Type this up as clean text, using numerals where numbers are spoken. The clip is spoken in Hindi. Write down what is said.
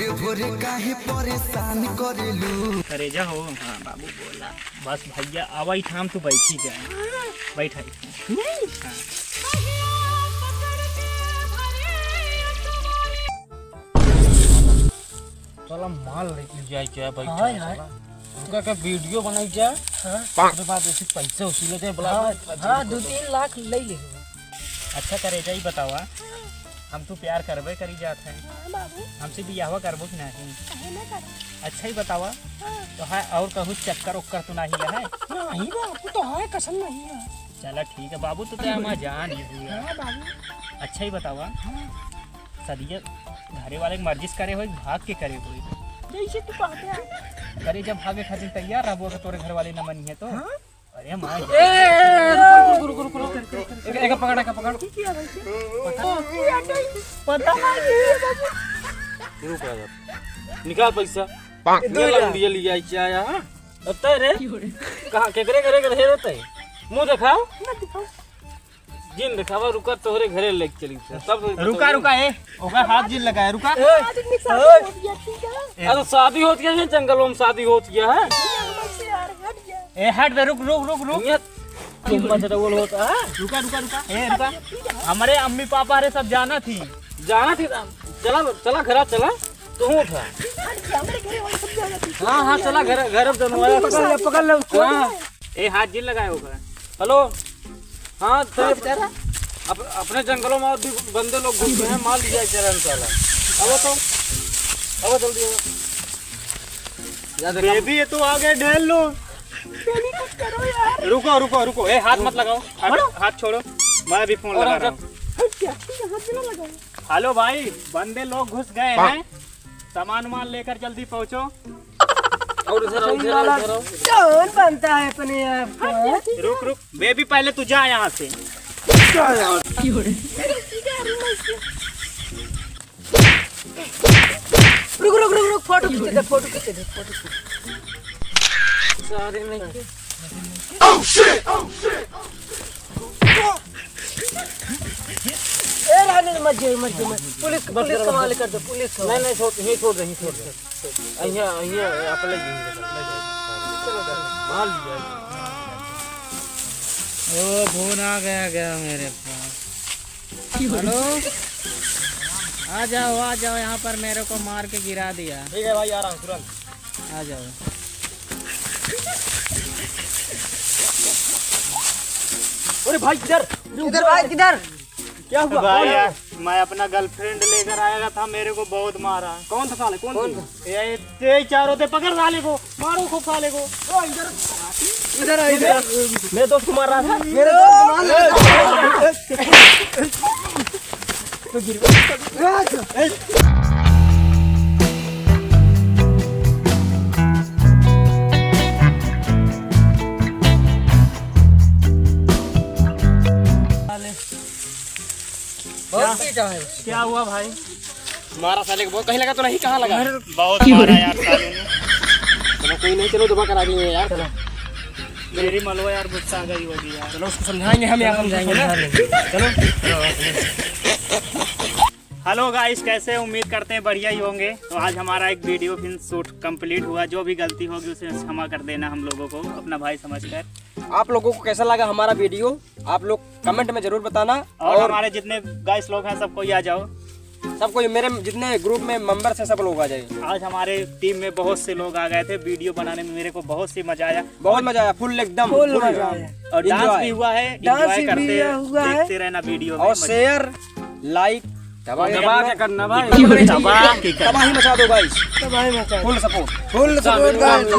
भोरे भोरे काहे परेशान करेलू। करे जा हो। हाँ बाबू बोला बस भैया आवा ही ठाम तू बैठी जाए बैठा हाँ। चला माल लेके जाए क्या भाई। उनका क्या वीडियो बनाई जाए उसके बाद ऐसे पैसे वसूले जाए बोला। हाँ 2-3 लाख ले ले। अच्छा करे जा ही बतावा हम तो प्यार करबे करी जात है हमसे भी यह करबो कि नहीं। अच्छा ही बतावा तो है और कहूँ चक्कर उक्कर तो नहीं है। नहीं बाबू तो है कसम नहीं है। चला ठीक है बाबू तो क्या मैं जान ही हुई है। अच्छा ही बतावा सदिया घरे वाले की मर्जी से करे हो भाग के करे हो जैसे तू कहते हैं करे जब भागे खातिर तैयार रहो तो तोरे घर वाले न मनी है तो। अरे माँ एक पकड़ पता रुक निकाल पैसा दिया लिया क्या यहाँ अब रे कहाँ केकरे घरे रहे रहते मुँह दिखाओ जिन दिखावा रुका तोहरे घरे लेके चली तब रुका रुका है ओका हाथ जिन लगा है रुका। अरे शादी होती है जंगलों में शादी होती है। ए हट बे रुक रुक रुक रुक तुम मचड़वल होता है। रुका रुका रुका ए रुका हमारे अम्मी पापा रे सब जाना थी चला चला घर चला तू उठा। हाँ हाँ चला घर पकड़ लो ए हाथ जिन लगाए होगा। हेलो हाँ अपने जंगलों में और भी बंदे लोग घूमते हैं माल लिया चरण साला। अब जल्दी बेबी ये तो आ गए ढेल लो। रुको रुको रुको ए हाथ मत लगाओ हाथ छोड़ो मैं भी फोन लगा रहा हूँ। हेलो भाई बंदे लोग घुस गए हैं सामान वामान लेकर जल्दी पहुँचो। और इधर कौन बनता है अपने आप। रुक रुक बेबी पहले तू जा यहाँ से। रुक रुक रुक रुक फोटो खींच दे फोटो खींच दे फोटो सारे नहीं। ए रहने दे मत पुलिस कमाल कर दो पुलिस नहीं छोड़ दे अहिया आप ले माल लिया। ओ फोन आ गया मेरे पास। हेलो आ जाओ यहाँ पर मेरे को मार के गिरा दिया। ठीक है भाई आ रहा हूँ तुरंत आ जाओ। अरे भाई किधर भाई किधर क्या हुआ भाई यार मैं अपना गर्लफ्रेंड लेकर आया था मेरे को बहुत मारा। कौन था साले कौन ये चारों थे पकड़ साले को मारो खूब साले को। इधर मेरे दोस्त को मार रहा था। मेरे क्या हुआ भाई मारा साले को कहीं लगा तो नहीं कहाँ लगा। बहुत मारा यार साले ने। चलो कोई नहीं चलो दबा करा देंगे यार। चलो मेरी मलवा यार गुस्सा आ गई होगी यार। चलो उसको समझाएंगे हम यहाँ समझाएंगे ना। चलो हेलो गाइस कैसे उम्मीद करते हैं बढ़िया ही होंगे। तो आज हमारा एक वीडियो फिल्म शूट कंप्लीट हुआ। जो भी गलती होगी उसे क्षमा कर देना हम लोगों को अपना भाई समझकर। आप लोगों को कैसा लगा हमारा वीडियो आप लोग कमेंट में जरूर बताना। और हमारे जितने गाइस लोग हैं सबको ही आ जाओ। सबको मेरे जितने ग्रुप में मेंबर्स हैं सब लोग आ जाए। आज हमारे टीम में बहुत से लोग आ गए थे। वीडियो बनाने में मेरे को बहुत सी मजा आया। बहुत मजा आया फुल एकदम फुल मजा आया। और डांस भी हुआ है। एंजॉय करते हुआ है। देखते रहना वीडियो में। और शेयर लाइक दबा के करना भाई। दबा के तबाही मचा दो गाइस। तो भाई मचा full support full support guys.